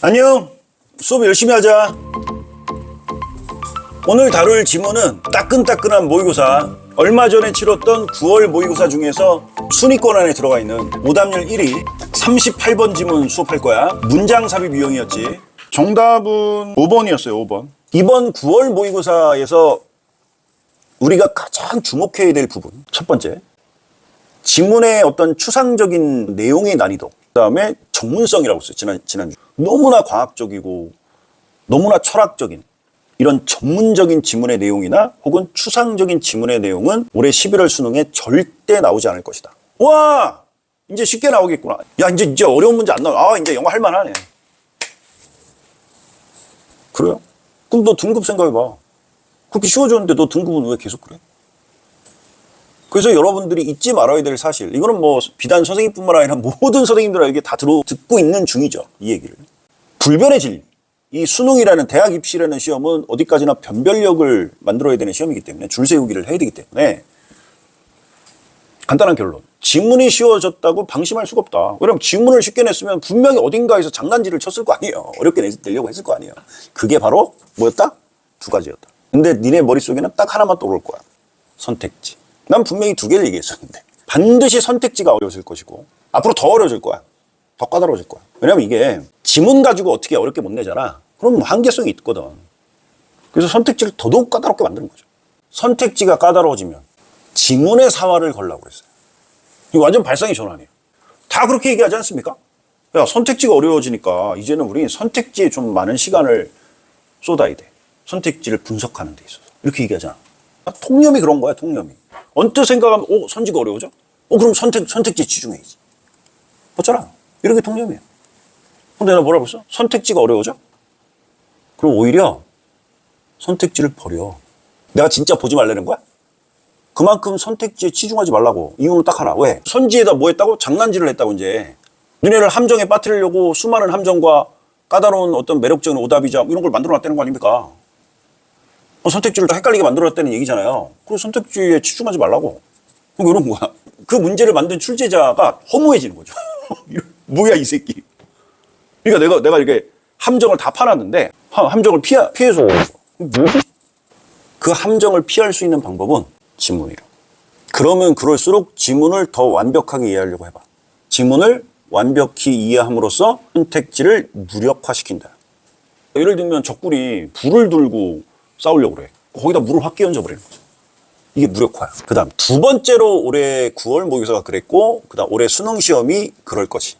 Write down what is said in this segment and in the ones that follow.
안녕. 수업 열심히 하자. 오늘 다룰 지문은 따끈따끈한 모의고사, 얼마 전에 치렀던 9월 모의고사 중에서 순위권 안에 들어가 있는 오답률 1위 38번 지문 수업할 거야. 문장 삽입 유형이었지. 정답은 5번이었어요. 5번. 이번 9월 모의고사에서 우리가 가장 주목해야 될 부분, 첫 번째, 지문의 어떤 추상적인 내용의 난이도, 그 다음에 전문성이라고 했어요. 지난주. 너무나 과학적이고 너무나 철학적인 이런 전문적인 지문의 내용이나 혹은 추상적인 지문의 내용은 올해 11월 수능에 절대 나오지 않을 것이다. 와! 이제 쉽게 나오겠구나. 야, 이제 어려운 문제 안 나와. 아, 이제 영어 할만하네. 그래요? 그럼 너 등급 생각해봐. 그렇게 쉬워졌는데 너 등급은 왜 계속 그래? 그래서 여러분들이 잊지 말아야 될 사실, 이거는 뭐 비단 선생님뿐만 아니라 모든 선생님들에게 다 듣고 있는 중이죠. 이 얘기를. 불변의 진리. 이 수능이라는 대학 입시라는 시험은 어디까지나 변별력을 만들어야 되는 시험이기 때문에 줄 세우기를 해야 되기 때문에 간단한 결론. 지문이 쉬워졌다고 방심할 수가 없다. 왜냐면 지문을 쉽게 냈으면 분명히 어딘가에서 장난질을 쳤을 거 아니에요. 어렵게 내려고 했을 거 아니에요. 그게 바로 뭐였다? 두 가지였다. 근데 니네 머릿속에는 딱 하나만 떠오를 거야. 선택지. 난 분명히 두 개를 얘기했었는데 반드시 선택지가 어려워질 것이고 앞으로 더 어려워질 거야. 더 까다로워질 거야. 왜냐면 이게 지문 가지고 어떻게 어렵게 못 내잖아. 그럼 한계성이 있거든. 그래서 선택지를 더더욱 까다롭게 만드는 거죠. 선택지가 까다로워지면 지문의 사활을 걸라고 그랬어요. 이거 완전 발상의 전환이에요. 다 그렇게 얘기하지 않습니까? 야, 선택지가 어려워지니까 이제는 우리 선택지에 좀 많은 시간을 쏟아야 돼. 선택지를 분석하는 데 있어서. 이렇게 얘기하잖아. 통념이 그런 거야, 통념이. 언뜻 생각하면, 선지가 어려워져? 그럼 선택지에 치중해야지. 어쩌라. 이런 게 통념이에요. 근데 내가 뭐라고 했어? 선택지가 어려워져? 그럼 오히려 선택지를 버려. 내가 진짜 보지 말라는 거야? 그만큼 선택지에 치중하지 말라고. 이유는 딱 하나. 왜? 선지에다 뭐 했다고? 장난질을 했다고, 이제. 너네를 함정에 빠뜨리려고 수많은 함정과 까다로운 어떤 매력적인 오답이자 이런 걸 만들어 놨다는 거 아닙니까? 선택지를 다 헷갈리게 만들어 놨다는 얘기잖아요. 그래서 선택지에 치중하지 말라고. 그럼 이런 거야. 그 문제를 만든 출제자가 허무해지는 거죠. 뭐야, 이 새끼. 그러니까 내가 이렇게 함정을 다 파놨는데, 함정을 피해서. 뭐지? 그 함정을 피할 수 있는 방법은 지문이라. 그러면 그럴수록 지문을 더 완벽하게 이해하려고 해봐. 지문을 완벽히 이해함으로써 선택지를 무력화시킨다. 예를 들면 적군이 불을 들고 싸우려고 그래. 거기다 물을 확 끼얹어 버리는 거죠. 이게 무력화야. 그 다음 두 번째로 올해 9월 모의고사가 그랬고, 그 다음 올해 수능 시험이 그럴 것이.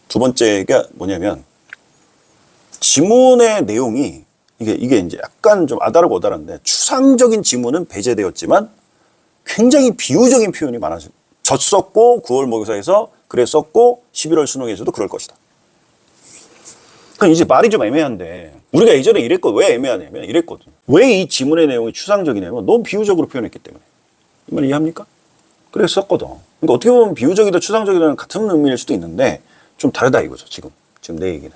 두 번째가 뭐냐면 지문의 내용이 이게 이제 약간 좀 아다르고 어다른데, 추상적인 지문은 배제되었지만 굉장히 비유적인 표현이 졌었고 9월 모의고사에서 그랬었고 11월 수능에서도 그럴 것이다. 그럼 이제 말이 좀 애매한데, 우리가 예전에 이랬거든. 왜 애매하냐면 이랬거든. 왜 이 지문의 내용이 추상적이냐면 너무 비유적으로 표현했기 때문에. 이 말 이해합니까? 그랬었거든. 그러니까 어떻게 보면 비유적이다 추상적이다는 같은 의미일 수도 있는데 좀 다르다 이거죠. 지금 내 얘기는.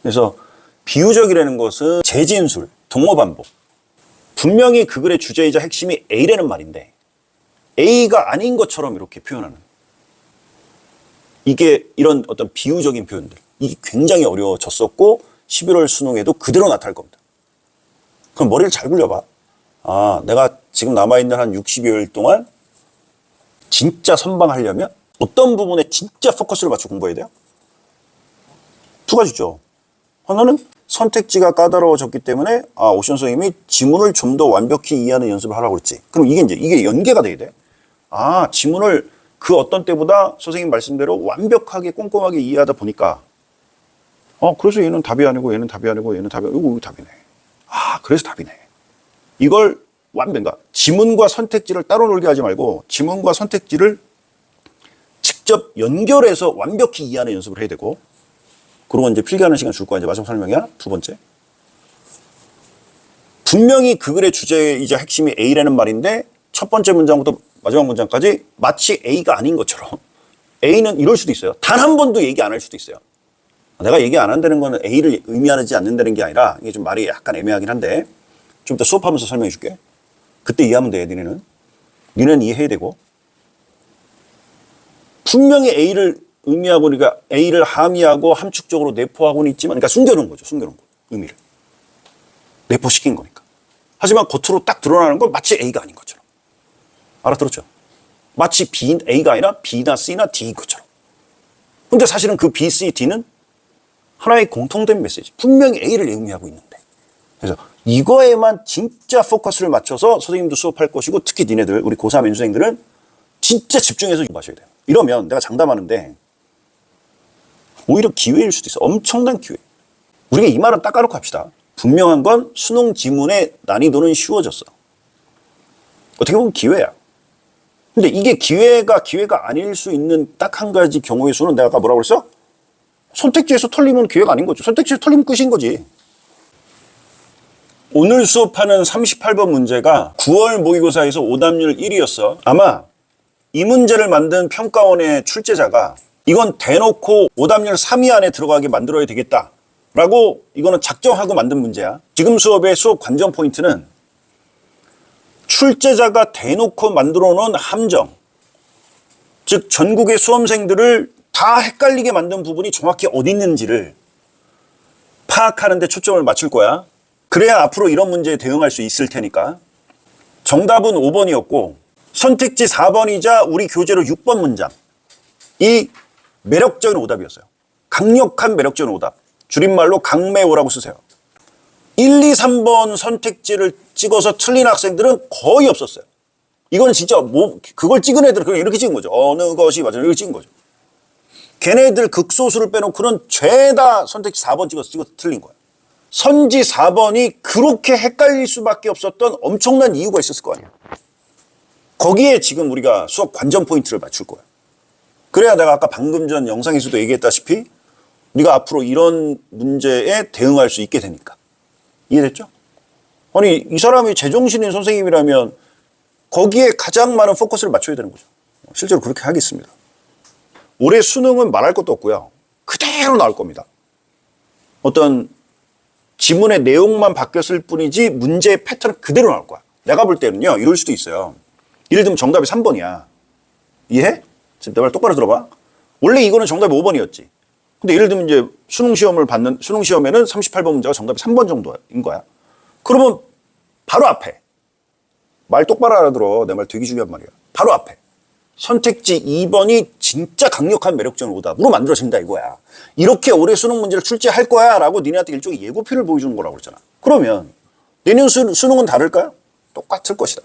그래서 비유적이라는 것은 재진술, 동어반복. 분명히 그 글의 주제이자 핵심이 A라는 말인데 A가 아닌 것처럼 이렇게 표현하는. 이게 이런 어떤 비유적인 표현들. 이게 굉장히 어려워졌었고 11월 수능에도 그대로 나타날 겁니다. 그럼 머리를 잘 굴려봐. 내가 지금 남아있는 한 60여일 동안 진짜 선방하려면 어떤 부분에 진짜 포커스를 맞춰 공부해야 돼요? 두 가지죠. 하나는 선택지가 까다로워졌기 때문에 오션 선생님이 지문을 좀 더 완벽히 이해하는 연습을 하라고 그랬지. 그럼 이게 연계가 돼야 돼. 지문을 그 어떤 때보다 선생님 말씀대로 완벽하게 꼼꼼하게 이해하다 보니까 그래서 얘는 답이 아니고 얘는 답이 아니고 얘는 답이 아니고 이거 답이네. 그래서 답이네. 이걸 그러니까 지문과 선택지를 따로 놀게 하지 말고 지문과 선택지를 직접 연결해서 완벽히 이해하는 연습을 해야 되고, 그리고 이제 필기하는 시간 줄 거야. 이제 마지막 설명이야. 두 번째. 분명히 그 글의 주제이자 핵심이 A라는 말인데 첫 번째 문장부터 마지막 문장까지 마치 A가 아닌 것처럼, A는 이럴 수도 있어요. 단 한 번도 얘기 안 할 수도 있어요. 내가 얘기 안 한다는 거는 A를 의미하지 않는다는 게 아니라, 이게 좀 말이 약간 애매하긴 한데 좀 이따 수업하면서 설명해 줄게. 그때 이해하면 돼. 니네는 이해해야 되고, 분명히 A를 의미하고 우리가 A를 함의하고 함축적으로 내포하고는 있지만, 그러니까 숨겨놓은 거죠. 숨겨놓은 거. 의미를. 내포시킨 거니까. 하지만 겉으로 딱 드러나는 건 마치 A가 아닌 것처럼. 알아들었죠? 마치 A가 아니라 B나 C나 D인 것처럼. 근데 사실은 그 B, C, D는 하나의 공통된 메시지. 분명히 A를 의미하고 있는데. 그래서 이거에만 진짜 포커스를 맞춰서 선생님도 수업할 것이고, 특히 니네들, 우리 고3 연수생들은 진짜 집중해서 마셔야 돼요. 이러면 내가 장담하는데 오히려 기회일 수도 있어. 엄청난 기회. 우리가 이 말은 딱 까놓고 합시다. 분명한 건 수능 지문의 난이도는 쉬워졌어. 어떻게 보면 기회야. 근데 이게 기회가 아닐 수 있는 딱 한 가지 경우의 수는 내가 아까 뭐라고 그랬어? 선택지에서 털리면 기회가 아닌 거죠. 선택지에서 털리면 끝인 거지. 오늘 수업하는 38번 문제가 9월 모의고사에서 오답률 1위였어. 아마 이 문제를 만든 평가원의 출제자가 이건 대놓고 오답률 3위 안에 들어가게 만들어야 되겠다라고 이거는 작정하고 만든 문제야. 지금 수업의 수업 관전 포인트는 출제자가 대놓고 만들어 놓은 함정, 즉 전국의 수험생들을 다 헷갈리게 만든 부분이 정확히 어디 있는지를 파악하는 데 초점을 맞출 거야. 그래야 앞으로 이런 문제에 대응할 수 있을 테니까. 정답은 5번이었고 선택지 4번이자 우리 교재로 6번 문장. 이 매력적인 오답이었어요. 강력한 매력적인 오답. 줄임말로 강매오라고 쓰세요. 1, 2, 3번 선택지를 찍어서 틀린 학생들은 거의 없었어요. 이건 진짜 그걸 찍은 애들은 그냥 이렇게 찍은 거죠. 어느 것이 맞아 이렇게 찍은 거죠. 걔네들 극소수를 빼놓고는 죄다 선택지 4번 찍어서 틀린 거예요. 선지 4번이 그렇게 헷갈릴 수밖에 없었던 엄청난 이유가 있었을 거 아니에요. 거기에 지금 우리가 수업 관전 포인트를 맞출 거예요. 그래야 내가 아까 방금 전 영상에서도 얘기했다시피 네가 앞으로 이런 문제에 대응할 수 있게 되니까. 이해됐죠? 아니 이 사람이 제정신인 선생님이라면 거기에 가장 많은 포커스를 맞춰야 되는 거죠. 실제로 그렇게 하겠습니다. 올해 수능은 말할 것도 없고요. 그대로 나올 겁니다. 어떤 지문의 내용만 바뀌었을 뿐이지 문제의 패턴은 그대로 나올 거야. 내가 볼 때는요. 이럴 수도 있어요. 예를 들면 정답이 3번이야. 이해해? 지금 내 말 똑바로 들어봐. 원래 이거는 정답이 5번이었지. 근데 예를 들면 이제 수능 시험에는 38번 문제가 정답이 3번 정도인 거야. 그러면 바로 앞에 말 똑바로 알아들어. 내 말 되게 중요한 말이야. 바로 앞에 선택지 2번이 진짜 강력한 매력적인 오답으로 만들어진다 이거야. 이렇게 올해 수능 문제를 출제할 거야 라고 니네한테 일종의 예고표를 보여주는 거라고 그랬잖아. 그러면 내년 수능은 다를까요? 똑같을 것이다.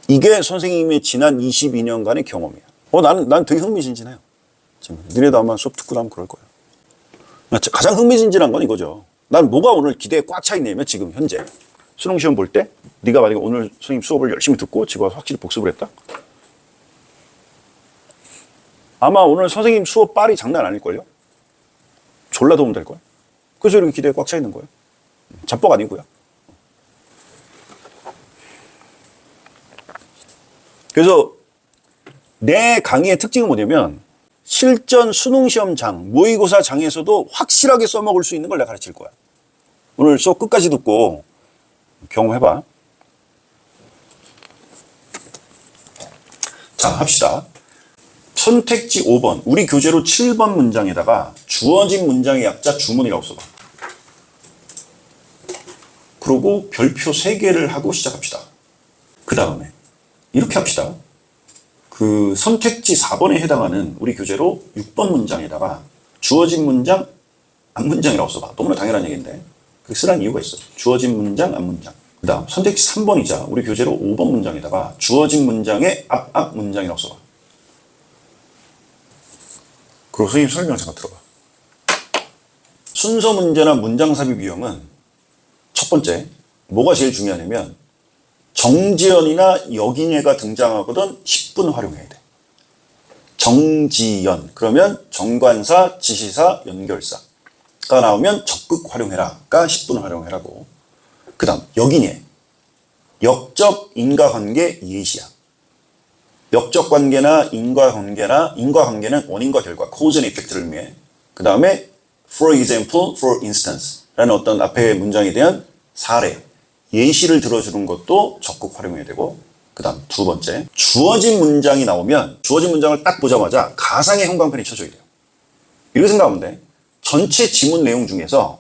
이게 선생님의 지난 22년간의 경험이야. 난 되게 흥미진진해요. 지금 니네도 아마 수업 듣고 나면 그럴 거예요. 가장 흥미진진한 건 이거죠. 난 뭐가 오늘 기대에 꽉 차 있냐면 지금 현재 수능 시험 볼 때 네가 만약에 오늘 선생님 수업을 열심히 듣고 집에 와서 확실히 복습을 했다. 아마 오늘 선생님 수업 빨이 장난 아닐걸요? 졸라 도움 될걸? 그래서 이렇게 기대에 꽉 차 있는 거예요. 잡복 아니고요. 그래서 내 강의의 특징은 뭐냐면 실전 수능시험장, 모의고사장에서도 확실하게 써먹을 수 있는 걸 내가 가르칠 거야. 오늘 수업 끝까지 듣고 경험해봐. 자, 합시다. 선택지 5번, 우리 교재로 7번 문장에다가 주어진 문장의 약자 주문이라고 써봐. 그리고 별표 3개를 하고 시작합시다. 그 다음에 이렇게 합시다. 그 선택지 4번에 해당하는 우리 교재로 6번 문장에다가 주어진 문장, 앞문장이라고 써봐. 너무나 당연한 얘기인데 그렇게 쓰라는 이유가 있어. 주어진 문장, 앞문장. 그 다음 선택지 3번이자 우리 교재로 5번 문장에다가 주어진 문장의 앞 문장이라고 써봐. 그리고 선생님 설명 잠깐 들어봐. 순서 문제나 문장 삽입 유형은 첫 번째, 뭐가 제일 중요하냐면 정지연이나 여기녀가 등장하거든 10분 활용해야 돼. 정지연, 그러면 정관사, 지시사, 연결사가 나오면 적극 활용해라가 10분 활용해라고. 그 다음 여기녀, 역적 인과관계 예시야. 역적 관계나 인과관계는 원인과 결과, cause and effect를 의미해. 그 다음에 for example, for instance 라는 어떤 앞에 문장에 대한 사례, 예시를 들어주는 것도 적극 활용해야 되고, 그 다음 두 번째, 주어진 문장이 나오면 주어진 문장을 딱 보자마자 가상의 형광펜이 쳐줘야 돼요. 이렇게 생각하면 돼. 전체 지문 내용 중에서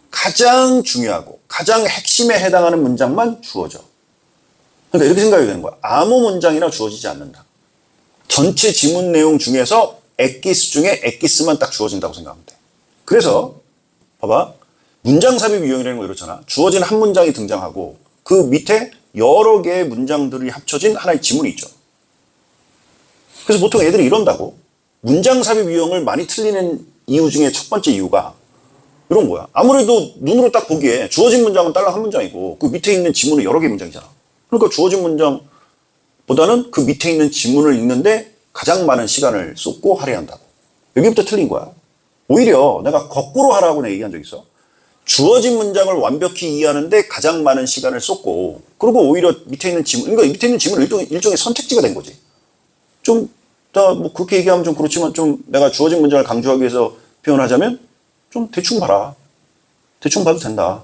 가장 중요하고 가장 핵심에 해당하는 문장만 주어져. 그러니까 이렇게 생각이 되는 거야. 아무 문장이나 주어지지 않는다. 전체 지문 내용 중에서 엑기스 중에 엑기스만 딱 주어진다고 생각하면 돼. 그래서 봐봐. 문장 삽입 유형이라는 거 이렇잖아. 주어진 한 문장이 등장하고 그 밑에 여러 개의 문장들이 합쳐진 하나의 지문이 있죠. 그래서 보통 애들이 이런다고. 문장 삽입 유형을 많이 틀리는 이유 중에 첫 번째 이유가 이런 거야. 아무래도 눈으로 딱 보기에 주어진 문장은 딸랑 한 문장이고 그 밑에 있는 지문은 여러 개의 문장이잖아. 그러니까 주어진 문장보다는 그 밑에 있는 지문을 읽는데 가장 많은 시간을 쏟고 할애한다고. 여기부터 틀린 거야. 오히려 내가 거꾸로 하라고 내가 얘기한 적 있어. 주어진 문장을 완벽히 이해하는데 가장 많은 시간을 쏟고, 그리고 오히려 밑에 있는 지문, 그러니까 밑에 있는 지문은 일종의 선택지가 된 거지. 좀, 뭐 그렇게 얘기하면 좀 그렇지만 좀 내가 주어진 문장을 강조하기 위해서 표현하자면 좀 대충 봐라. 대충 봐도 된다.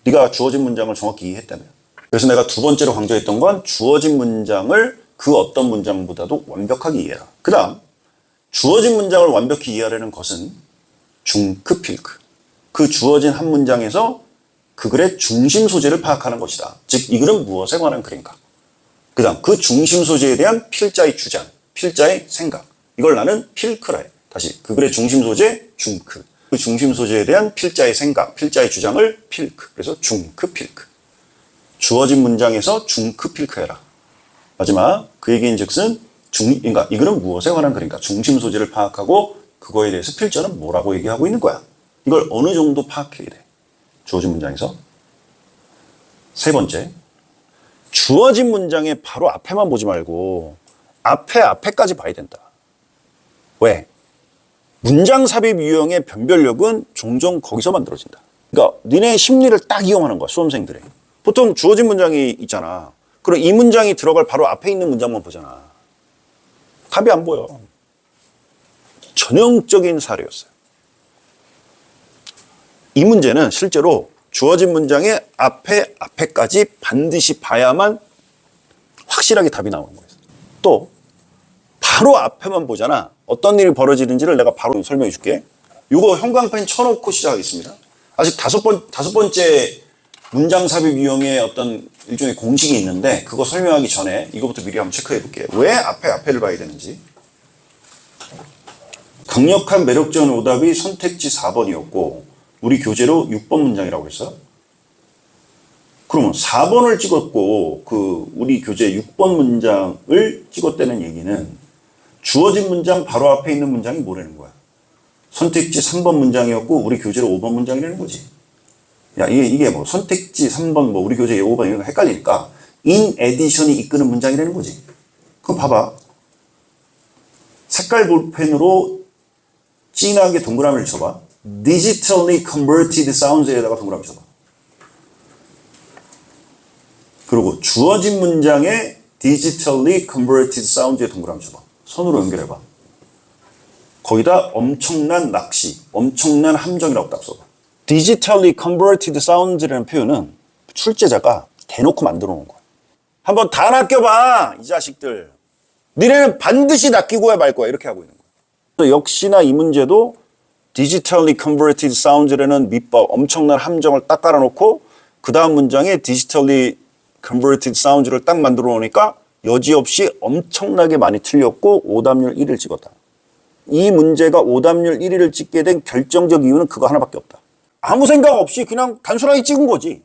네가 주어진 문장을 정확히 이해했다면. 그래서 내가 두 번째로 강조했던 건 주어진 문장을 그 어떤 문장보다도 완벽하게 이해해라. 그 다음, 주어진 문장을 완벽히 이해하려는 것은 중크, 필크. 그 주어진 한 문장에서 그 글의 중심 소재를 파악하는 것이다. 즉, 이 글은 무엇에 관한 글인가. 그 다음, 그 중심 소재에 대한 필자의 주장, 필자의 생각. 이걸 나는 필크라 해. 다시, 그 글의 중심 소재, 중크. 그 중심 소재에 대한 필자의 생각, 필자의 주장을 필크. 그래서 중크, 필크. 주어진 문장에서 중크, 필크해라. 마지막, 그 얘기인 즉슨, 그러니까 이 글은 무엇에 관한 글인가. 중심 소재를 파악하고 그거에 대해서 필자는 뭐라고 얘기하고 있는 거야. 이걸 어느 정도 파악해야 돼. 주어진 문장에서. 세 번째, 주어진 문장의 바로 앞에만 보지 말고 앞에까지 봐야 된다. 왜? 문장 삽입 유형의 변별력은 종종 거기서 만들어진다. 그러니까 니네 심리를 딱 이용하는 거야, 수험생들이. 보통 주어진 문장이 있잖아. 그럼 이 문장이 들어갈 바로 앞에 있는 문장만 보잖아. 답이 안 보여. 전형적인 사례였어요. 이 문제는 실제로 주어진 문장의 앞에까지 반드시 봐야만 확실하게 답이 나오는 거예요. 또 바로 앞에만 보잖아. 어떤 일이 벌어지는지를 내가 바로 설명해 줄게. 이거 형광펜 쳐놓고 시작하겠습니다. 아직 다섯 번째 문장 삽입 유형의 어떤 일종의 공식이 있는데 그거 설명하기 전에 이거부터 미리 한번 체크해 볼게요. 왜 앞에를 봐야 되는지. 강력한 매력적인 오답이 선택지 4번이었고 우리 교재로 6번 문장이라고 했어요. 그러면 4번을 찍었고 우리 교재 6번 문장을 찍었다는 얘기는 주어진 문장 바로 앞에 있는 문장이 뭐라는 거야? 선택지 3번 문장이었고 우리 교재로 5번 문장이라는 거지. 야, 이게 뭐 선택지 3번 뭐 우리 교재 5번 이런 거 헷갈리니까 in addition이 이끄는 문장이라는 거지. 그럼 봐봐. 색깔 볼펜으로 진하게 동그라미를 쳐봐. digitally converted sounds에다가 동그라미 쳐봐. 그리고 주어진 문장에 digitally converted sounds에 동그라미 쳐봐. 선으로 연결해봐. 거기다 엄청난 낚시, 엄청난 함정이라고 딱 써봐. digitally converted sounds라는 표현은 출제자가 대놓고 만들어 놓은 거야. 한번 다 낚여봐, 이 자식들. 니네는 반드시 낚이고야 말 거야. 이렇게 하고 있는 거야. 역시나 이 문제도 digitally converted sounds라는 밑밥, 엄청난 함정을 딱 깔아놓고 그 다음 문장에 digitally converted sounds를 딱 만들어 놓으니까 여지없이 엄청나게 많이 틀렸고 오답률 1위를 찍었다. 이 문제가 오답률 1위를 찍게 된 결정적 이유는 그거 하나밖에 없다. 아무 생각 없이 그냥 단순하게 찍은 거지.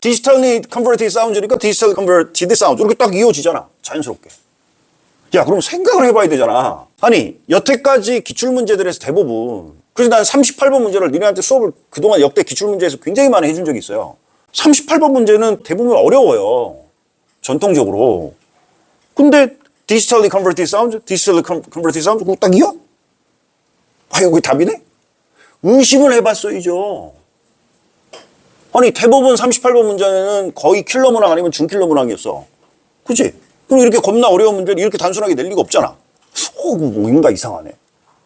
digitally converted sounds니까 digitally converted sounds 이렇게 딱 이어지잖아. 자연스럽게. 야, 그럼 생각을 해봐야 되잖아. 아니, 여태까지 기출문제들에서 대부분, 그래서 난 38번 문제를 니네한테 수업을 그동안 역대 기출문제에서 굉장히 많이 해준 적이 있어요. 38번 문제는 대부분 어려워요. 전통적으로. 근데 digitally converted sounds, digitally converted sounds 그거 딱 이어? 아, 이거 답이네? 의심을 해봤어야죠. 아니, 대부분 38번 문제는 거의 킬러 문항 아니면 중킬러 문항이었어. 그치? 그럼 이렇게 겁나 어려운 문제를 이렇게 단순하게 낼 리가 없잖아. 뭔가 이상하네.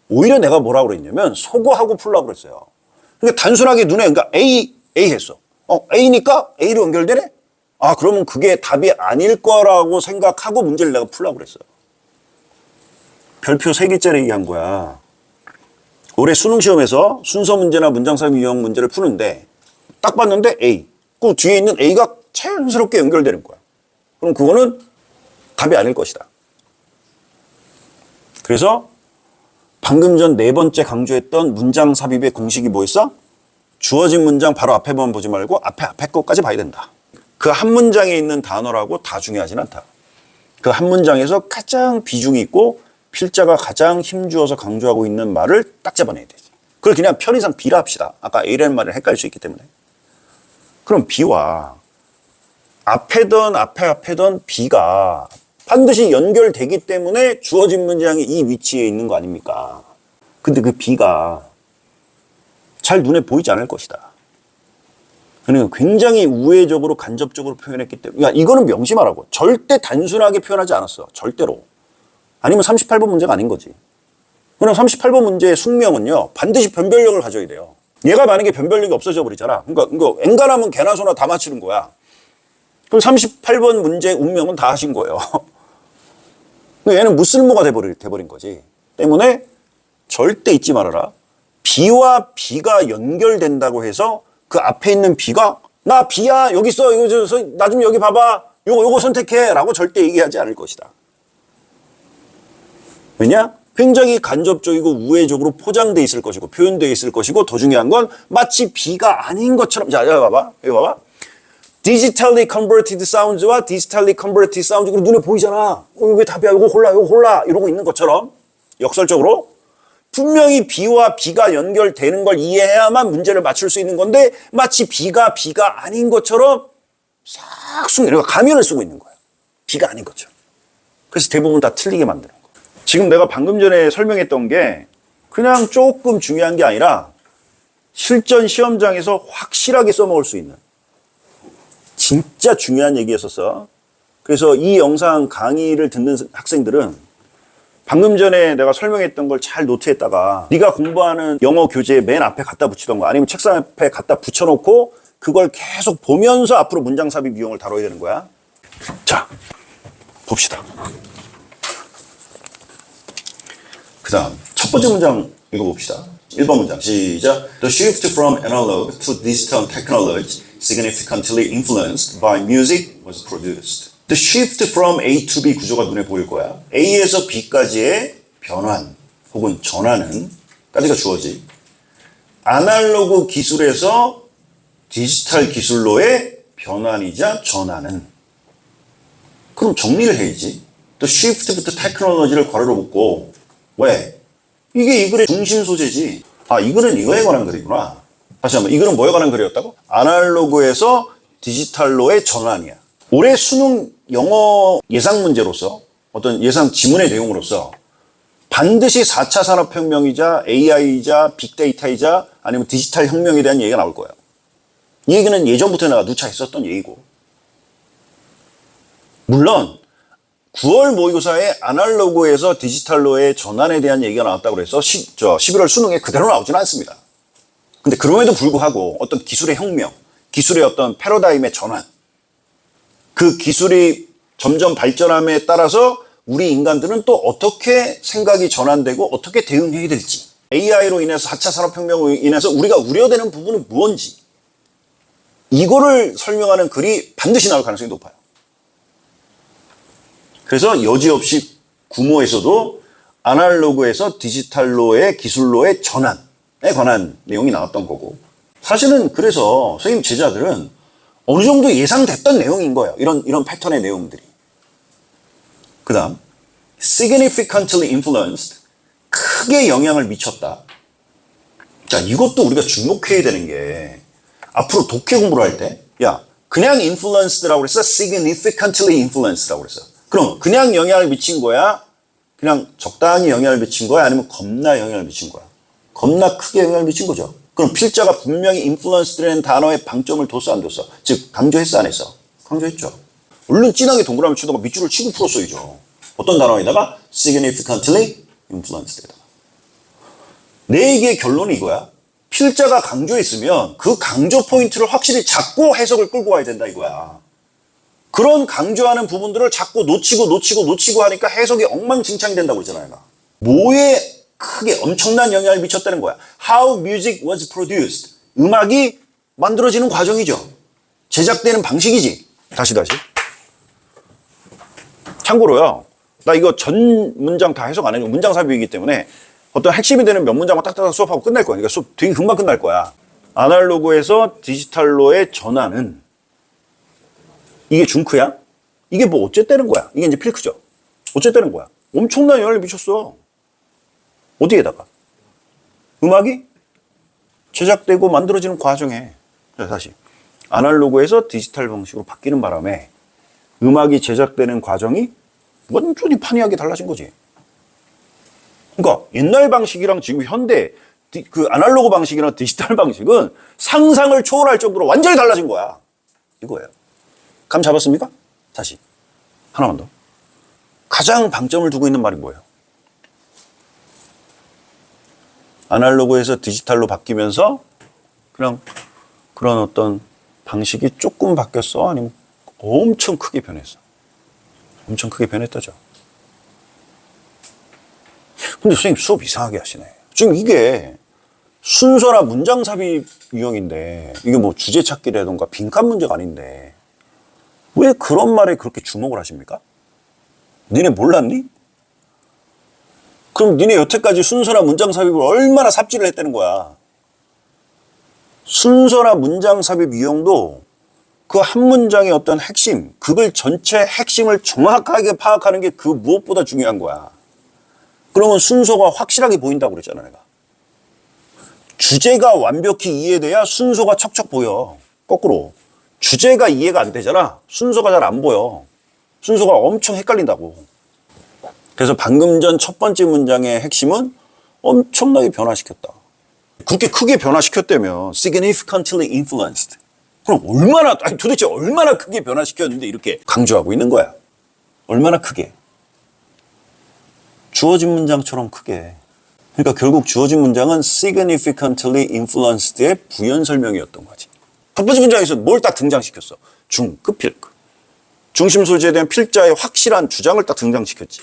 오히려 내가 뭐라고 그랬냐면 소거하고 풀라고 그랬어요. 그러니까 단순하게 눈에 그러니까 A 했어. A니까 A로 연결되네? 아, 그러면 그게 답이 아닐 거라고 생각하고 문제를 내가 풀라고 그랬어요. 별표 3개짜리 얘기한 거야. 올해 수능 시험에서 순서 문제나 문장삽입 유형 문제를 푸는데 딱 봤는데 A. 그 뒤에 있는 A가 자연스럽게 연결되는 거야. 그럼 그거는 답이 아닐 것이다. 그래서 방금 전 4번째 강조했던 문장 삽입의 공식이 뭐였어? 주어진 문장 바로 앞에만 보지 말고 앞에 것까지 봐야 된다. 그 한 문장에 있는 단어라고 다 중요하진 않다. 그 한 문장에서 가장 비중이 있고 필자가 가장 힘주어서 강조하고 있는 말을 딱 잡아내야 되지. 그걸 그냥 편의상 B라 합시다. 아까 A라는 말을 헷갈릴 수 있기 때문에. 그럼 B와 앞에던 B가 반드시 연결되기 때문에 주어진 문장이 이 위치에 있는 거 아닙니까? 근데 그 B가 잘 눈에 보이지 않을 것이다. 그러니까 굉장히 우회적으로 간접적으로 표현했기 때문에 야, 이거는 명심하라고. 절대 단순하게 표현하지 않았어. 절대로. 아니면 38번 문제가 아닌 거지. 그럼 38번 문제의 숙명은요. 반드시 변별력을 가져야 돼요. 얘가 만약에 변별력이 없어져 버리잖아. 그러니까 이거 엔간하면 개나 소나 다 맞히는 거야. 그럼 38번 문제의 운명은 다 하신 거예요. 얘는 무쓸모가 돼버린 거지. 때문에 절대 잊지 말아라. B와 B가 연결된다고 해서 그 앞에 있는 B가 나 B야 여기 있어 이거 나 좀 여기 봐봐 요거 선택해 라고 절대 얘기하지 않을 것이다. 왜냐? 굉장히 간접적이고 우회적으로 포장돼 있을 것이고 표현돼 있을 것이고 더 중요한 건 마치 B가 아닌 것처럼 자 여기 봐봐 여기 봐봐 digitally converted sounds와 digitally converted sounds 그리고 눈에 보이잖아. 왜 답이야 요거 골라 이러고 있는 것처럼 역설적으로 분명히 B와 B가 연결되는 걸 이해해야만 문제를 맞출 수 있는 건데 마치 B가 아닌 것처럼 싹 숨겨 가면을 쓰고 있는 거야. B가 아닌 것처럼. 그래서 대부분 다 틀리게 만드는 거야. 지금 내가 방금 전에 설명했던 게 그냥 조금 중요한 게 아니라 실전 시험장에서 확실하게 써먹을 수 있는 진짜 중요한 얘기였었어. 그래서 이 영상 강의를 듣는 학생들은 방금 전에 내가 설명했던 걸 잘 노트했다가 네가 공부하는 영어 교재 맨 앞에 갖다 붙이던가 아니면 책상 앞에 갖다 붙여놓고 그걸 계속 보면서 앞으로 문장 삽입 유형을 다뤄야 되는 거야. 자, 봅시다. 그 다음 첫 번째 문장 읽어봅시다. 1번 문장 시작. The shift from analog to digital technology significantly influenced by music was produced. The shift from A to B 구조가 눈에 보일 거야. A에서 B까지의 변환 혹은 전환은 까지가 주어지. 아날로그 기술에서 디지털 기술로의 변환이자 전환은. 그럼 정리를 해야지. The shift부터 technology를 괄호로 묶고 왜? 이게 이 글의 중심 소재지. 아, 이 글은 이거에 관한 글이구나. 다시 한번 이 글은 뭐에 관한 글이었다고? 아날로그에서 디지털로의 전환이야. 올해 수능 영어 예상 문제로서 어떤 예상 지문의 내용으로서 반드시 4차 산업혁명이자 AI이자 빅데이터이자 아니면 디지털 혁명에 대한 얘기가 나올 거예요. 이 얘기는 예전부터 내가 누차 했었던 얘기고 물론 9월 모의고사에 아날로그에서 디지털로의 전환에 대한 얘기가 나왔다고 그래서 11월 수능에 그대로 나오지는 않습니다. 근데 그럼에도 불구하고 어떤 기술의 혁명, 기술의 어떤 패러다임의 전환 그 기술이 점점 발전함에 따라서 우리 인간들은 또 어떻게 생각이 전환되고 어떻게 대응해야 될지 AI로 인해서 4차 산업혁명으로 인해서 우리가 우려되는 부분은 무엇인지 이거를 설명하는 글이 반드시 나올 가능성이 높아요. 그래서 여지없이 구모에서도 아날로그에서 디지털로의 기술로의 전환에 관한 내용이 나왔던 거고 사실은 그래서 선생님 제자들은 어느 정도 예상됐던 내용인 거예요. 이런 패턴의 내용들이. 그 다음 significantly influenced 크게 영향을 미쳤다. 자, 이것도 우리가 주목해야 되는 게 앞으로 독해 공부를 할 때 야, 그냥 influenced라고 그랬어? significantly influenced라고 그랬어. 그럼 그냥 영향을 미친 거야? 그냥 적당히 영향을 미친 거야? 아니면 겁나 영향을 미친 거야? 겁나 크게 영향을 미친 거죠. 그럼 필자가 분명히 influence라는 단어에 방점을 뒀어 안 뒀어? 즉 강조했어 안 했어? 강조했죠. 물론 진하게 동그라미 치다가 밑줄을 치고 풀었어야죠. 어떤 단어에다가 significantly influenced에다가. 내 얘기의 결론이 이거야. 필자가 강조했으면 그 강조 포인트를 확실히 잡고 해석을 끌고 와야 된다 이거야. 그런 강조하는 부분들을 자꾸 놓치고 하니까 해석이 엉망진창이 된다고 했잖아요. 내가. 뭐에 크게 엄청난 영향을 미쳤다는 거야. How music was produced. 음악이 만들어지는 과정이죠. 제작되는 방식이지. 다시. 참고로요. 나 이거 전 문장 다 해석 안 해줘. 문장 삽입이기 때문에 어떤 핵심이 되는 몇 문장만 딱딱 수업하고 끝날 거야. 그러니까 수업 되게 금방 끝날 거야. 아날로그에서 디지털로의 전환은 이게 중크야? 이게 뭐 어쨌다는 거야? 이게 이제 필크죠. 어쨌다는 거야? 엄청난 영향을 미쳤어. 어디에다가? 음악이 제작되고 만들어지는 과정에. 다시. 아날로그에서 디지털 방식으로 바뀌는 바람에 음악이 제작되는 과정이 완전히 판이하게 달라진 거지. 그러니까 옛날 방식이랑 지금 현대 그 아날로그 방식이랑 디지털 방식은 상상을 초월할 정도로 완전히 달라진 거야. 이거예요. 감 잡았습니까? 다시. 하나만 더. 가장 방점을 두고 있는 말이 뭐예요? 아날로그에서 디지털로 바뀌면서 그냥 그런 어떤 방식이 조금 바뀌었어? 아니면 엄청 크게 변했어? 엄청 크게 변했다죠. 근데 선생님 수업 이상하게 하시네. 지금 이게 순서나 문장 삽입 유형인데 이게 뭐 주제 찾기라던가 빈칸 문제가 아닌데 왜 그런 말에 그렇게 주목을 하십니까? 니네 몰랐니? 그럼 니네 여태까지 순서나 문장 삽입을 얼마나 삽질을 했다는 거야. 순서나 문장 삽입 유형도 그 한 문장의 어떤 핵심, 그걸 전체 핵심을 정확하게 파악하는 게 그 무엇보다 중요한 거야. 그러면 순서가 확실하게 보인다고 그랬잖아, 내가. 주제가 완벽히 이해돼야 순서가 척척 보여. 거꾸로. 주제가 이해가 안 되잖아. 순서가 잘 안 보여. 순서가 엄청 헷갈린다고. 그래서 방금 전 첫 번째 문장의 핵심은 엄청나게 변화시켰다. 그렇게 크게 변화시켰다면 significantly influenced. 그럼 도대체 얼마나 크게 변화시켰는데 이렇게 강조하고 있는 거야. 얼마나 크게. 주어진 문장처럼 크게. 그러니까 결국 주어진 문장은 significantly influenced의 부연 설명이었던 거지. 첫 번째 문장에서 뭘 딱 등장시켰어? 급, 필크. 중심 소재에 대한 필자의 확실한 주장을 딱 등장시켰지.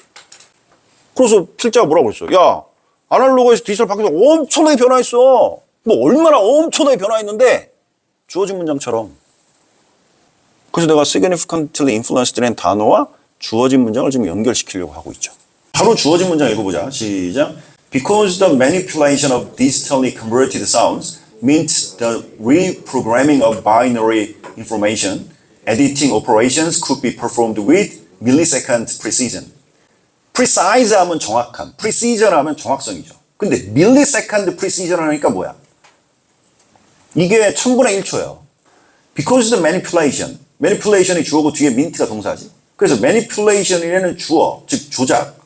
그래서 필자가 뭐라고 했어? 야, 아날로그에서 디지털 바뀌어서 엄청나게 변화했어. 뭐 얼마나 엄청나게 변화했는데 주어진 문장처럼. 그래서 내가 significantly influenced라는 단어와 주어진 문장을 지금 연결시키려고 하고 있죠. 바로 주어진 문장 읽어보자. 시작. Because the manipulation of digitally converted sounds meant the reprogramming of binary information, editing operations could be performed with millisecond precision. precise 하면 정확함, precision 하면 정확성이죠. 근데 millisecond precision 하니까 뭐야? 이게 1000분의 1초예요. Because the manipulation이 주어고 뒤에 mint가 동사지. 그래서 manipulation이라는 주어, 즉 조작.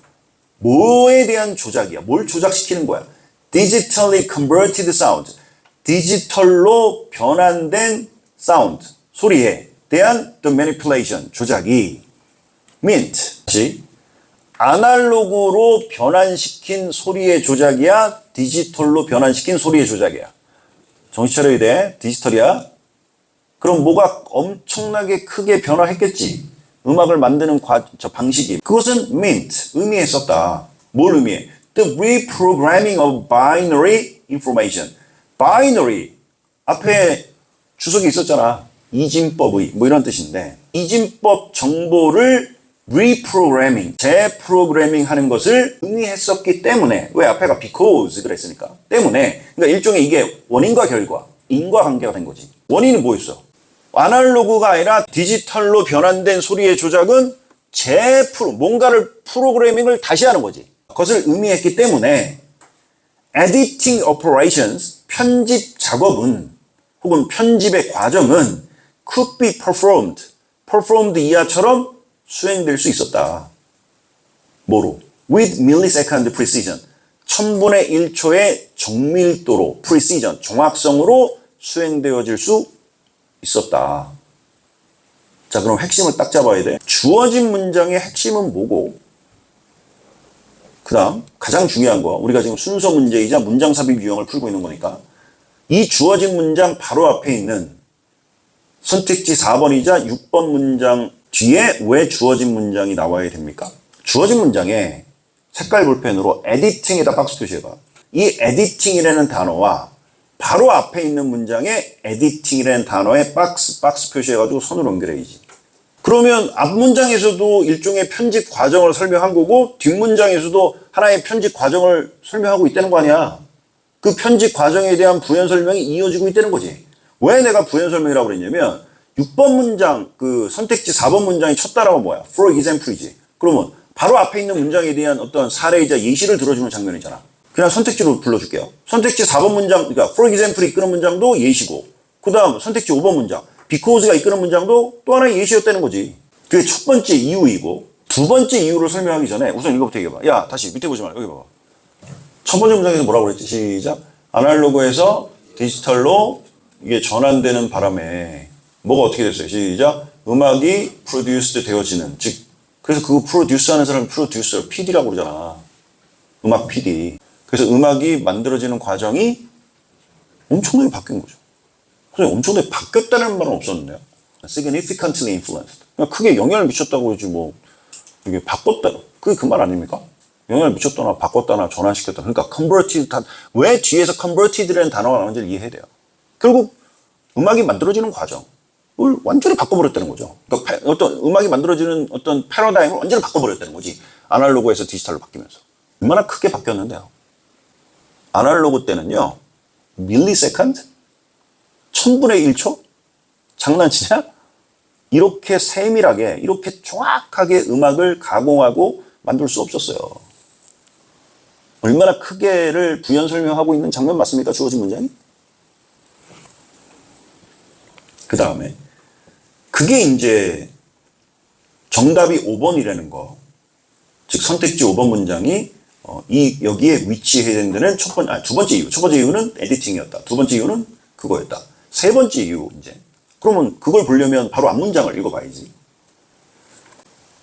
뭐에 대한 조작이야? 뭘 조작시키는 거야? digitally converted sound. 디지털로 변환된 사운드, 소리에 대한 the manipulation, 조작이 mint, 즉 아날로그로 변환시킨 소리의 조작이야? 디지털로 변환시킨 소리의 조작이야? 정신 차려야 돼. 디지털이야. 그럼 뭐가 엄청나게 크게 변화했겠지. 음악을 만드는 방식이. 그것은 meant, 의미했었다. 뭘 의미해? The reprogramming of binary information. binary. 앞에 주석이 있었잖아. 이진법의 뭐 이런 뜻인데 이진법 정보를 reprogramming, 재프로그래밍 하는 것을 의미했었기 때문에 왜 앞에가 because 그랬으니까 때문에 그러니까 일종의 이게 원인과 결과, 인과관계가 된 거지. 원인은 뭐였어? 아날로그가 아니라 디지털로 변환된 소리의 조작은 뭔가를 프로그래밍을 다시 하는 거지. 그것을 의미했기 때문에 editing operations, 편집 작업은 혹은 편집의 과정은 could be performed 이하처럼 수행될 수 있었다. 뭐로? With millisecond precision. 1000분의 1초의 정밀도로, precision, 정확성으로 수행되어질 수 있었다. 자, 그럼 핵심을 딱 잡아야 돼. 주어진 문장의 핵심은 뭐고? 그 다음, 가장 중요한 거. 우리가 지금 순서 문제이자 문장 삽입 유형을 풀고 있는 거니까. 이 주어진 문장 바로 앞에 있는 선택지 4번이자 6번 문장 뒤에 왜 주어진 문장이 나와야 됩니까? 주어진 문장에 색깔 볼펜으로 에디팅에다 박스 표시해봐. 이 에디팅이라는 단어와 바로 앞에 있는 문장에 에디팅이라는 단어에 박스 표시해가지고 선으로 연결해야지. 그러면 앞 문장에서도 일종의 편집 과정을 설명한 거고 뒷 문장에서도 하나의 편집 과정을 설명하고 있다는 거 아니야. 그 편집 과정에 대한 부연 설명이 이어지고 있다는 거지. 왜 내가 부연 설명이라고 그랬냐면 6번 문장 그 선택지 4번 문장이 첫 단어가 뭐야? For example이지. 그러면 바로 앞에 있는 문장에 대한 어떤 사례이자 예시를 들어주는 장면이잖아. 그냥 선택지로 불러줄게요. 선택지 4번 문장, 그러니까 for example이 이끄는 문장도 예시고 그 다음 선택지 5번 문장 because가 이끄는 문장도 또 하나의 예시였다는 거지. 그게 첫 번째 이유이고 두 번째 이유를 설명하기 전에 우선 이거부터 얘기해봐. 야 다시 밑에 보지 말고 여기 봐봐. 첫 번째 문장에서 뭐라고 그랬지? 시작. 아날로그에서 디지털로 이게 전환되는 바람에 뭐가 어떻게 됐어요? 시작. 음악이 프로듀스드 되어지는 즉 그래서 그거 프로듀스 하는 사람이 프로듀서 PD라고 그러잖아. 음악 PD. 그래서 음악이 만들어지는 과정이 엄청나게 바뀐 거죠. 그래서 엄청나게 바뀌었다는 말은 없었는데요. Significantly influenced. 그냥 크게 영향을 미쳤다고 하지 뭐 이게 바꿨다. 그게 그 말 아닙니까? 영향을 미쳤다나 바꿨다나 전환시켰다. 그러니까 converted 왜 뒤에서 converted라는 단어가 나오는지를 이해해야 돼요. 결국 음악이 만들어지는 과정을 완전히 바꿔버렸다는 거죠. 그러니까 어떤 음악이 만들어지는 어떤 패러다임을 완전히 바꿔버렸다는 거지. 아날로그에서 디지털로 바뀌면서. 얼마나 크게 바뀌었는데요. 아날로그 때는요. 밀리세컨드? 1000분의 1초? 장난치냐? 이렇게 세밀하게, 이렇게 정확하게 음악을 가공하고 만들 수 없었어요. 얼마나 크게를 부연 설명하고 있는 장면 맞습니까? 주어진 문장이? 그 다음에 그게 이제 정답이 5번이라는 거. 즉 선택지 5번 문장이 여기에 위치해야 된다는 두 번째 이유. 첫 번째 이유는 에디팅이었다. 두 번째 이유는 그거였다. 세 번째 이유 이제. 그러면 그걸 보려면 바로 앞 문장을 읽어봐야지.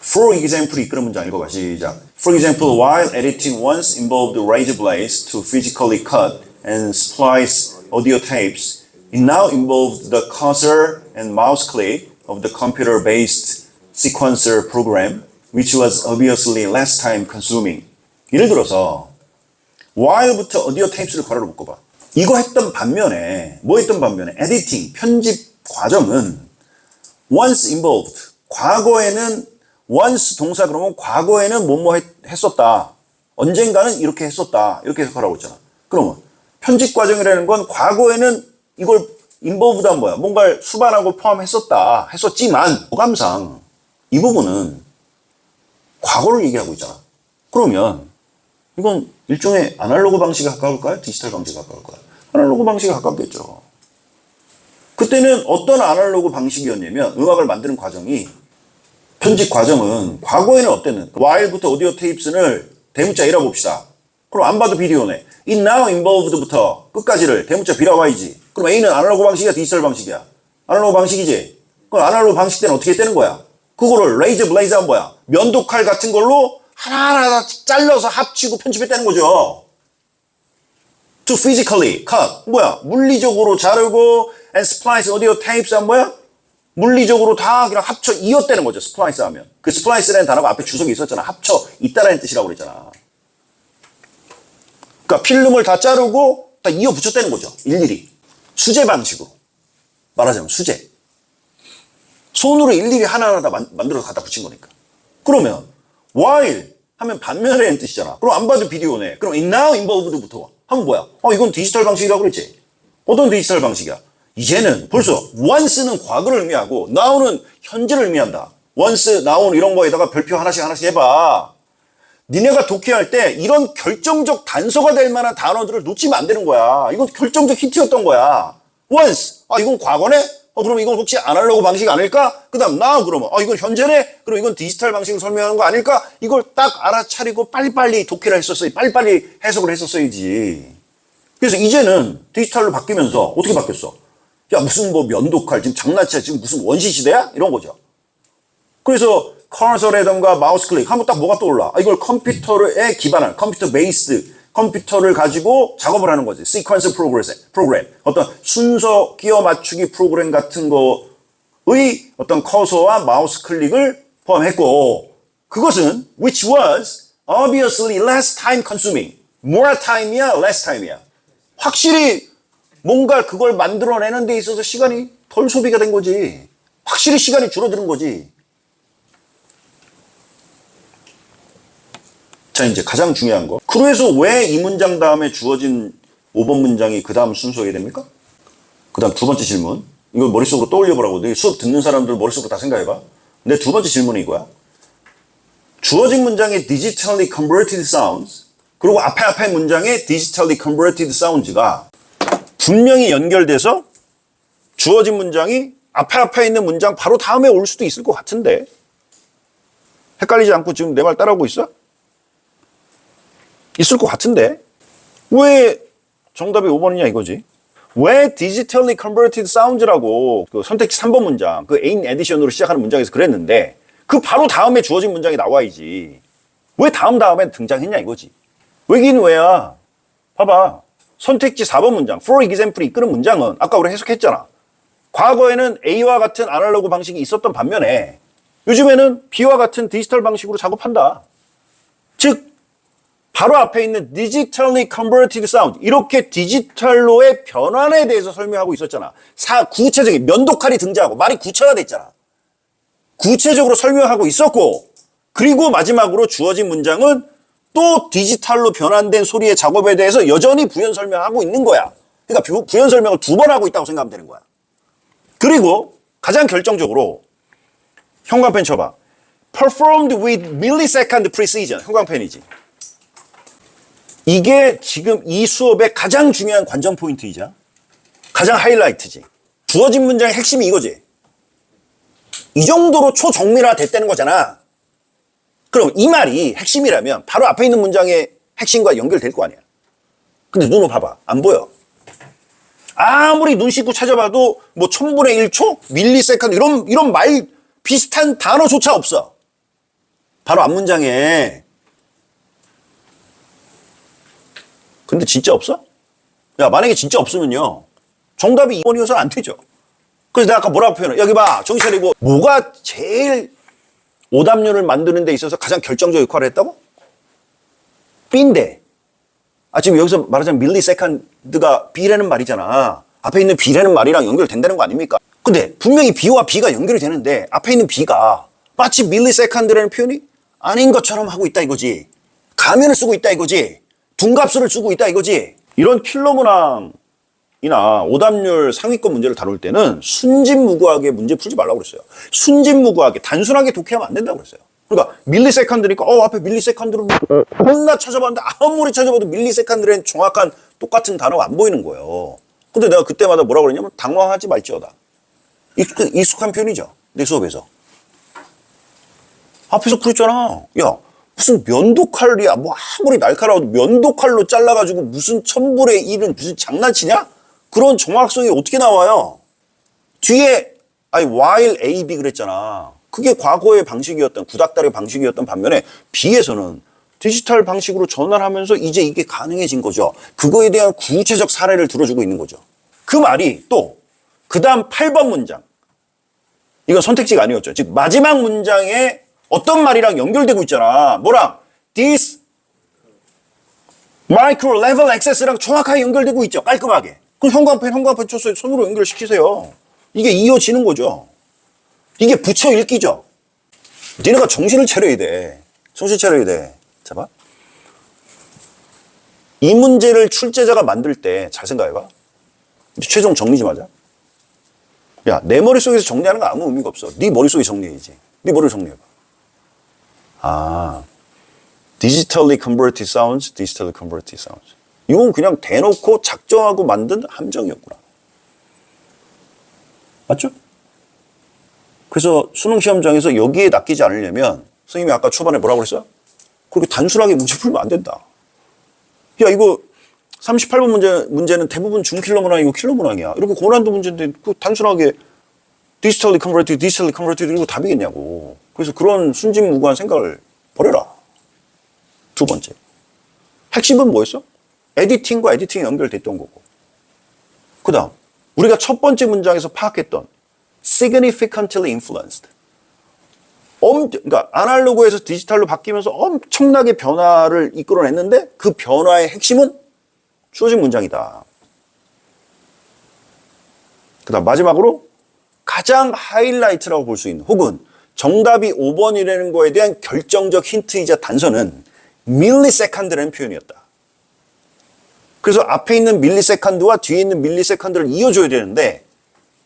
For example이 이끄는 문장 읽어봐. 시작. For example, while editing once involved razor blades to physically cut and splice audio tapes, it now involved the cursor and mouse click of the computer-based sequencer program, which was obviously less time consuming. 예를 들어서 while부터 audio tapes를 괄호로 묶어봐. 이거 했던 반면에 뭐 했던 반면에 editing, 편집 과정은 once involved, 과거에는 once 동사 그러면 과거에는 뭐뭐 했었다. 언젠가는 이렇게 했었다. 이렇게 해석하라고 했잖아. 그러면 편집 과정이라는 건 과거에는 이걸 involved한 뭐야? 뭔가를 수반하고 포함했었다. 했었지만 어감상 이 부분은 과거를 얘기하고 있잖아. 그러면 이건 일종의 아날로그 방식에 가까울까요? 디지털 방식에 가까울까요? 아날로그 방식에 가깝겠죠. 그때는 어떤 아날로그 방식이었냐면 음악을 만드는 과정이 편집 과정은 과거에는 어땠는? while부터 오디오 테이프를 대문자 A라고 봅시다. 그럼 안 봐도 비디오네. it now involved부터 끝까지를 대문자 B라고 하지. 그럼 A는 아날로그 방식이야? 디지털 방식이야? 아날로그 방식이지. 그럼 아날로그 방식 때는 어떻게 했다는 거야? 그거를 레이저 블레이즈한 뭐야? 면도칼 같은 걸로 하나하나 다 잘라서 합치고 편집했다는 거죠. To physically cut 뭐야? 물리적으로 자르고 and splice audio tapes 한 뭐야? 물리적으로 다 그냥 합쳐 이었다는 거죠. 스플라이스 하면. 그 스플라이스라는 단어가 앞에 주석이 있었잖아. 합쳐 있다라는 뜻이라고 그랬잖아. 그러니까 필름을 다 자르고 다 이어 붙였다는 거죠. 일일이. 수제 방식으로. 말하자면 수제. 손으로 일일이 하나하나 다 만들어서 갖다 붙인 거니까. 그러면 while 하면 반면이라는 뜻이잖아. 그럼 안 봐도 비디오네. 그럼 it now involved부터 하면 뭐야? 이건 디지털 방식이라고 그랬지. 어떤 디지털 방식이야? 이제는 벌써 once는 과거를 의미하고 now는 현재를 의미한다. once, now 이런 거에다가 별표 하나씩 해봐. 니네가 독해할 때 이런 결정적 단서가 될 만한 단어들을 놓치면 안 되는 거야. 이건 결정적 힌트였던 거야. once, 이건 과거네? 그럼 이건 혹시 아날로그 방식 아닐까? 그 다음 now 그러면 이건 현재네? 그럼 이건 디지털 방식을 설명하는 거 아닐까? 이걸 딱 알아차리고 빨리빨리 독해를 했었어요. 빨리빨리 해석을 했었어야지. 그래서 이제는 디지털로 바뀌면서 어떻게 바뀌었어? 야 무슨 뭐 면도칼 지금 장난치야 지금 무슨 원시 시대야? 이런 거죠. 그래서 커서라든가 마우스 클릭 하면 딱 뭐가 떠올라? 이걸 컴퓨터에 기반한 컴퓨터 베이스드 컴퓨터를 가지고 작업을 하는 거지. 시퀀스 프로그램 어떤 순서 끼워 맞추기 프로그램 같은 거 어떤 커서와 마우스 클릭을 포함했고, 그것은 which was obviously less time consuming. more time이야, less time이야. 확실히 뭔가 그걸 만들어내는 데 있어서 시간이 덜 소비가 된 거지. 확실히 시간이 줄어드는 거지. 자, 이제 가장 중요한 거. 그래서 왜 이 문장 다음에 주어진 5번 문장이 그 다음 순서에 됩니까? 그 다음 두 번째 질문. 이거 머릿속으로 떠올려보라고. 수업 듣는 사람들 머릿속으로 다 생각해봐. 내 두 번째 질문이 이거야. 주어진 문장의 digitally converted sounds, 그리고 앞에 문장의 digitally converted sounds가 분명히 연결돼서 주어진 문장이 앞에 있는 문장 바로 다음에 올 수도 있을 것 같은데. 헷갈리지 않고 지금 내 말 따라오고 있어? 있을 것 같은데. 왜 정답이 5번이냐 이거지. 왜 digitally converted sounds라고 그 선택지 3번 문장, 그 in addition으로 시작하는 문장에서 그랬는데 그 바로 다음에 주어진 문장이 나와야지. 왜 다음에 등장했냐 이거지. 왜긴 왜야. 봐봐. 선택지 4번 문장, for example이 이끄는 문장은 아까 우리 해석했잖아. 과거에는 A와 같은 아날로그 방식이 있었던 반면에 요즘에는 B와 같은 디지털 방식으로 작업한다. 즉 바로 앞에 있는 digitally converted sound, 이렇게 디지털로의 변환에 대해서 설명하고 있었잖아. 구체적인 면도칼이 등장하고 말이 구체화됐잖아. 구체적으로 설명하고 있었고, 그리고 마지막으로 주어진 문장은 또 디지털로 변환된 소리의 작업에 대해서 여전히 부연 설명하고 있는 거야. 그러니까 부연 설명을 두 번 하고 있다고 생각하면 되는 거야. 그리고 가장 결정적으로 형광펜 쳐봐. performed with millisecond precision. 형광펜이지. 이게 지금 이 수업의 가장 중요한 관전 포인트이자 가장 하이라이트지. 주어진 문장의 핵심이 이거지. 이 정도로 초정밀화 됐다는 거잖아. 그럼 이 말이 핵심이라면 바로 앞에 있는 문장의 핵심과 연결될 거 아니야. 근데 눈으로 봐봐. 안 보여. 아무리 눈 씻고 찾아봐도 뭐 1000분의 1초? 밀리세컨드 이런 말 비슷한 단어조차 없어. 바로 앞 문장에. 근데 진짜 없어? 야, 만약에 진짜 없으면요. 정답이 2번이어서 안 되죠. 그래서 내가 아까 뭐라고 표현해? 여기 봐. 정신 차리고. 뭐가 제일 오답률을 만드는 데 있어서 가장 결정적 역할을 했다고? B인데. 지금 여기서 말하자면 밀리세컨드가 B라는 말이잖아. 앞에 있는 B라는 말이랑 연결된다는 거 아닙니까? 근데 분명히 B와 B가 연결이 되는데 앞에 있는 B가 마치 밀리세컨드라는 표현이 아닌 것처럼 하고 있다 이거지. 가면을 쓰고 있다 이거지. 둔갑수를 쓰고 있다 이거지. 이런 킬러 문항이나 오답률 상위권 문제를 다룰 때는 순진무구하게 문제 풀지 말라고 그랬어요. 순진무구하게 단순하게 독해하면 안 된다고 그랬어요. 그러니까 밀리세컨드니까 앞에 밀리세컨드로 겁나 찾아봤는데 아무리 찾아봐도 밀리세컨드라는 정확한 똑같은 단어가 안 보이는 거예요. 근데 내가 그때마다 뭐라고 그랬냐면 당황하지 말지어다. 익숙한 표현이죠. 내 수업에서. 앞에서 그랬잖아. 야, 무슨 면도칼이야. 뭐 아무리 날카로워도 면도칼로 잘라가지고 무슨 1000분의 1은 무슨 장난치냐? 그런 정확성이 어떻게 나와요? 뒤에 while A, B 그랬잖아. 그게 과거의 방식이었던, 구닥다리 방식이었던 반면에 B에서는 디지털 방식으로 전환하면서 이제 이게 가능해진 거죠. 그거에 대한 구체적 사례를 들어주고 있는 거죠. 그 말이 또 그 다음 8번 문장. 이건 선택지가 아니었죠. 즉 마지막 문장에 어떤 말이랑 연결되고 있잖아. 뭐랑? This micro level access랑 정확하게 연결되고 있죠. 깔끔하게. 그럼 형광펜 쳐서 손으로 연결시키세요. 이게 이어지는 거죠. 이게 붙여 읽기죠. 니네가 정신을 차려야 돼. 정신 차려야 돼. 자 봐. 이 문제를 출제자가 만들 때 잘 생각해봐. 최종 정리 좀 하자. 야, 내 머릿속에서 정리하는 거 아무 의미가 없어. 네 머릿속에 정리해야지. 네 머리를 정리해봐. digitally converted sounds, digitally converted sounds. 이건 그냥 대놓고 작정하고 만든 함정이었구나. 맞죠? 그래서 수능 시험장에서 여기에 낚이지 않으려면 선생님이 아까 초반에 뭐라고 그랬어요? 그렇게 단순하게 문제 풀면 안 된다. 야, 이거 38번 문제는 대부분 중킬러 문항이고 킬러 문항이야. 이렇게 고난도 문제인데 그 단순하게 digitally converted 이거 답이겠냐고. 그래서 그런 순진무구한 생각을 버려라. 두 번째. 핵심은 뭐였어? 에디팅과 에디팅이 연결됐던 거고. 그 다음 우리가 첫 번째 문장에서 파악했던 significantly influenced. 그러니까 아날로그에서 디지털로 바뀌면서 엄청나게 변화를 이끌어냈는데 그 변화의 핵심은 주어진 문장이다. 그다음 마지막으로 가장 하이라이트라고 볼 수 있는 혹은 정답이 5번이라는 거에 대한 결정적 힌트이자 단서는 밀리세컨드라는 표현이었다. 그래서 앞에 있는 밀리세컨드와 뒤에 있는 밀리세컨드를 이어줘야 되는데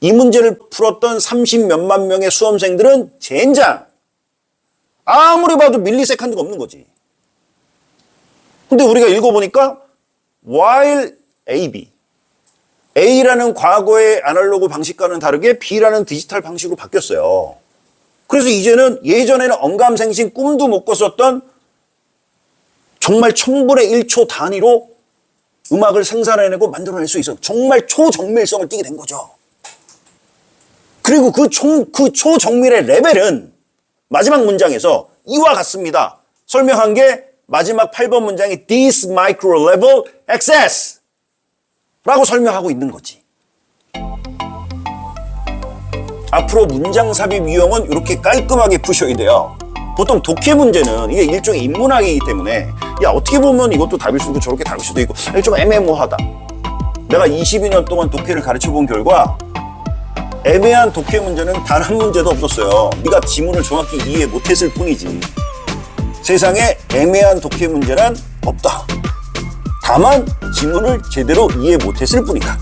이 문제를 풀었던 30몇만 명의 수험생들은 젠장! 아무리 봐도 밀리세컨드가 없는 거지. 근데 우리가 읽어보니까 while AB A라는 과거의 아날로그 방식과는 다르게 B라는 디지털 방식으로 바뀌었어요. 그래서 이제는 예전에는 언감생심 꿈도 못 꿨었던 정말 1000분의 1초 단위로 음악을 생산해내고 만들어낼 수 있어. 정말 초정밀성을 띠게 된 거죠. 그리고 그 초정밀의 레벨은 마지막 문장에서 이와 같습니다. 설명한 게 마지막 8번 문장이 This micro level access 라고 설명하고 있는 거지. 앞으로 문장 삽입 유형은 이렇게 깔끔하게 푸셔야 돼요. 보통 독해 문제는 이게 일종의 인문학이기 때문에 야 어떻게 보면 이것도 답일 수도 있고 저렇게 답일 수도 있고 좀 애매모호하다. 내가 22년 동안 독해를 가르쳐 본 결과 애매한 독해 문제는 단 한 문제도 없었어요. 네가 지문을 정확히 이해 못했을 뿐이지. 세상에 애매한 독해 문제란 없다. 다만 지문을 제대로 이해 못했을 뿐이다.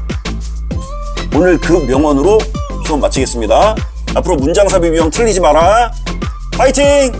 오늘 그 명언으로 수업 마치겠습니다. 앞으로 문장 삽입 유형 틀리지 마라. 파이팅!